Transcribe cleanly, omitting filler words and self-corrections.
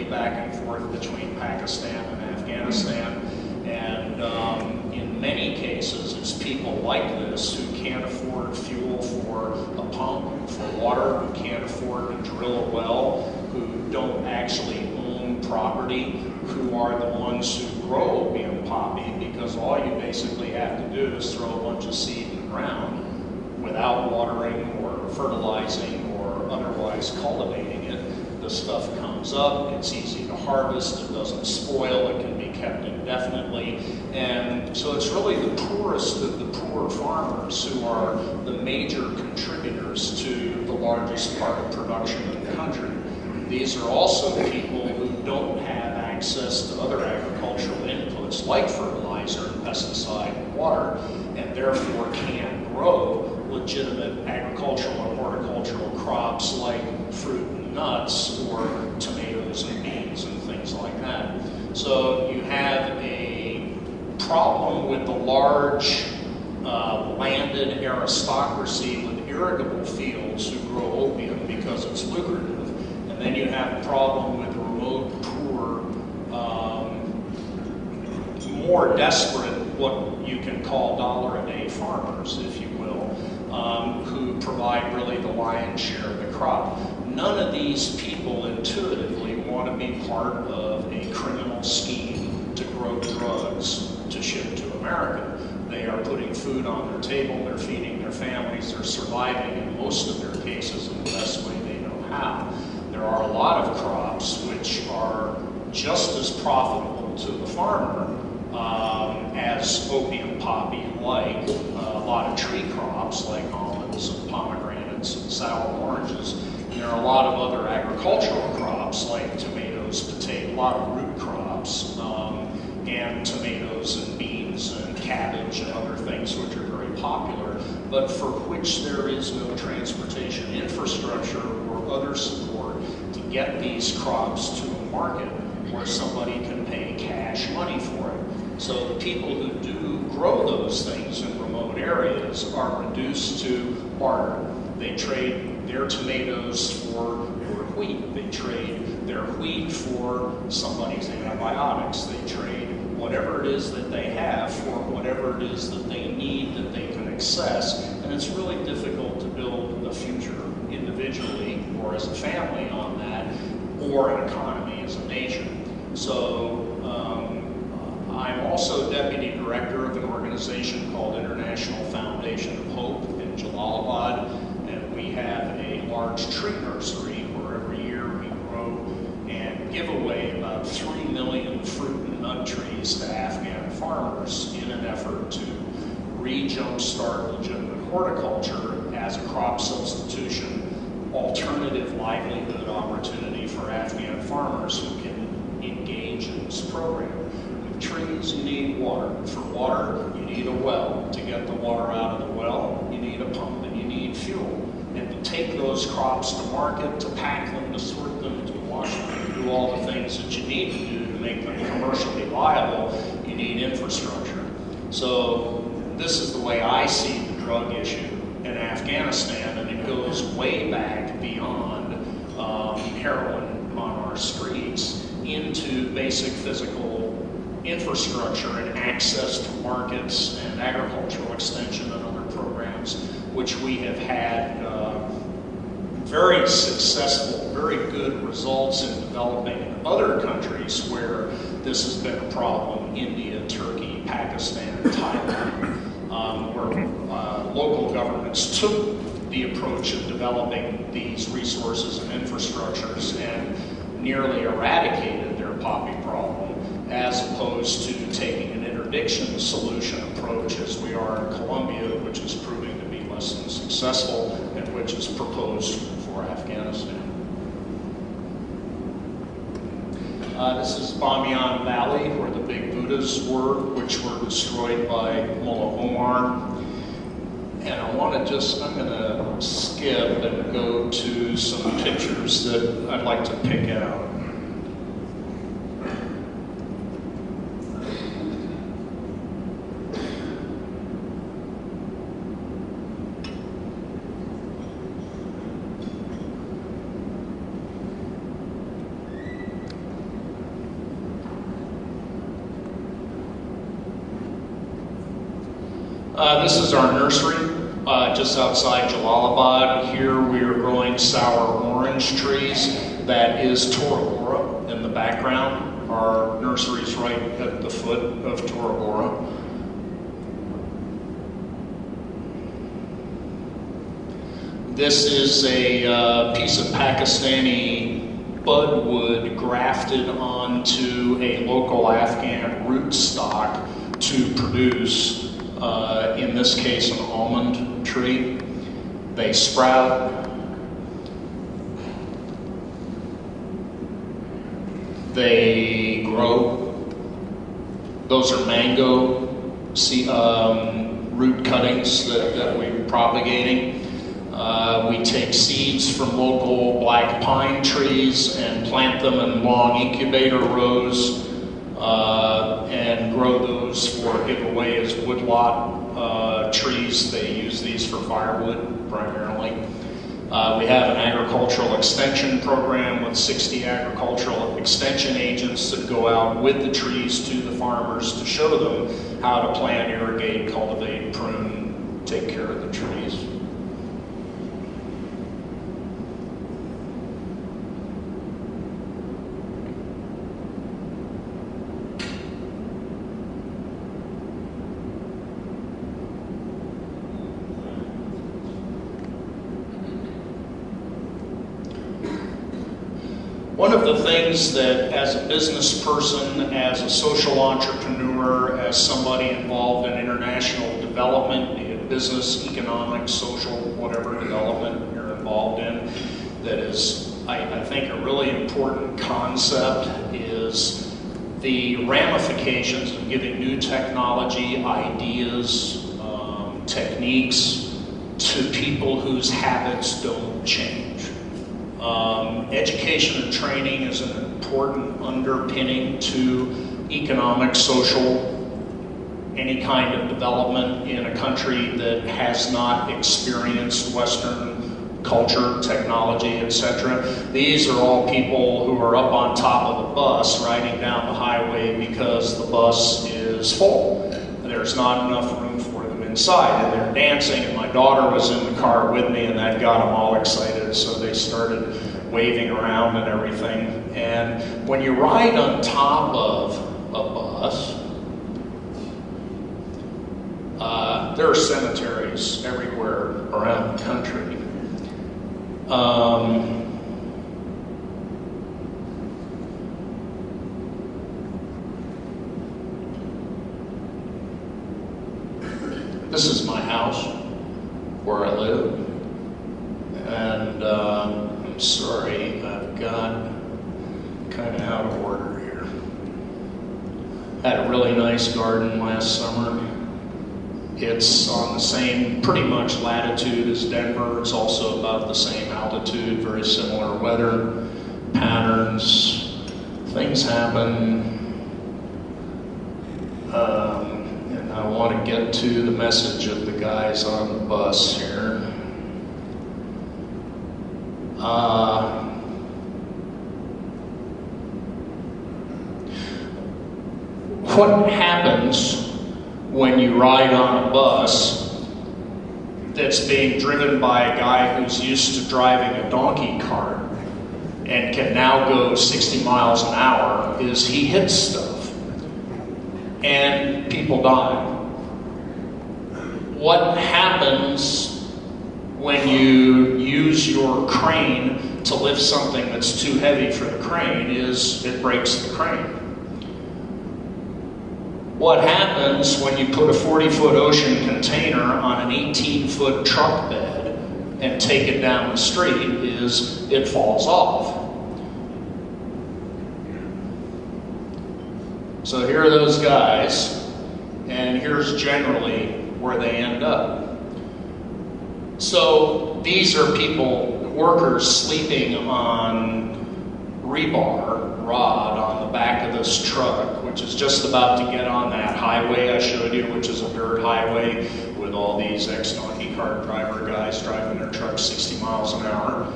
back and forth between Pakistan and Afghanistan. And in many cases, it's people like this who can't afford fuel for a pump, for water, who can't afford to drill a well, who don't actually own property, who are the ones who grow opium poppy, because all you basically have to do is throw a bunch of seed in the ground without watering or fertilizing or otherwise cultivating it. The stuff comes up, it's easy to harvest, it doesn't spoil, it can be kept indefinitely. And so it's really the poorest of the poor farmers who are the major contributors to the largest part of production in the country. These are also people who don't have access to other agricultural inputs like fertilizer and pesticide and water, and therefore can't grow legitimate agricultural and horticultural crops like fruit and nuts or tomatoes and beans and things like that. So you have a problem with the large landed aristocracy with irrigable fields who grow opium because it's lucrative. And then you have a problem with remote, poor, more desperate, what you can call dollar-a-day farmers, if you will, who provide really the lion's share of the crop. None of these people intuitively want to be part of a criminal scheme to grow drugs to ship to America. They are putting food on their table, they're feeding their families, they're surviving in most of their cases in the best way they know how. There are a lot of crops which are just as profitable to the farmer as opium poppy, like a lot of tree crops like almonds and pomegranates and sour oranges. And there are a lot of other agricultural crops like tomatoes, a lot of root crops, and tomatoes and beans and cabbage and other things which are very popular, but for which there is no transportation infrastructure or other support to get these crops to a market where somebody can pay cash money for it. So the people who do grow those things in remote areas are reduced to barter. They trade their tomatoes for your wheat. They trade their wheat for somebody's antibiotics. They trade whatever it is that they have for whatever it is that they need that they can access. And it's really difficult to build a future individually or as a family on that, or an economy as a nation. So I'm also deputy director of an organization called International Foundation of Hope in Jalalabad, and we have a large tree nursery where every year we grow and give away about 3 million fruit and nut trees to Afghan farmers in an effort to re-jumpstart legitimate horticulture as a crop substitution, alternative livelihood opportunity for Afghan farmers who can engage in this program. With trees, you need water. For water, you need a well. To get the water out of the well, you need a pump and you need fuel. And to take those crops to market, to pack them, to sort them, to wash them, to do all the things that you need to do to make them commercially viable, you need infrastructure. So this is the way I see the drug issue in Afghanistan, and it goes way back beyond heroin on our streets into basic physical infrastructure and access to markets and agricultural extension and other programs, which we have had very successful, very good results in developing in other countries where this has been a problem: India, Turkey, Pakistan, Thailand, where local governments took the approach of developing these resources and infrastructures and nearly eradicated their poppy problem, as opposed to taking an interdiction solution approach as we are in Colombia, which is proving to be less than successful and which is proposed for Afghanistan. This is Bamiyan Valley, where the big Buddhas were, which were destroyed by Mullah Omar. And I'm going to skip and go to some pictures that I'd like to pick out. This is our nursery, just outside Jalalabad. Here we are growing sour orange trees. That is Tora Bora in the background. Our nursery is right at the foot of Tora Bora. This is a piece of Pakistani budwood grafted onto a local Afghan rootstock to produce, in this case, an almond tree. They sprout, they grow. Those are mango root cuttings that we're propagating. We take seeds from local black pine trees and plant them in long incubator rows and grow those for giveaway as woodlot trees. They use these for firewood primarily. We have an agricultural extension program with 60 agricultural extension agents that go out with the trees to the farmers to show them how to plant, irrigate, cultivate, prune, take care of the trees. One of the things that, as a business person, as a social entrepreneur, as somebody involved in international development, be it business, economic, social, whatever development you're involved in, that is, I think, a really important concept is the ramifications of giving new technology, ideas, techniques to people whose habits don't change. Education and training is an important underpinning to economic, social, any kind of development in a country that has not experienced Western culture, technology, etc. These are all people who are up on top of the bus riding down the highway because the bus is full. There's not enough room for them inside, and they're dancing, and my daughter was in the car with me, and that got them all excited, so they started waving around and everything. And when you ride on top of a bus, there are cemeteries everywhere around the country. This is my house where I live, and I'm sorry, I've got kind of out of order here. Had a really nice garden last summer. It's on the same pretty much latitude as Denver. It's also about the same altitude, very similar weather patterns. Things happen. And I want to get to the message of the guys on the bus here. What happens when you ride on a bus that's being driven by a guy who's used to driving a donkey cart and can now go 60 miles an hour is he hits stuff and people die? What happens when you use your crane to lift something that's too heavy for the crane is it breaks the crane. What happens when you put a 40-foot ocean container on an 18-foot truck bed and take it down the street is it falls off. So here are those guys, and here's generally where they end up. So these are people, workers sleeping on rebar rod on the back of this truck, which is just about to get on that highway I showed you, which is a dirt highway with all these ex-donkey cart driver guys driving their trucks 60 miles an hour.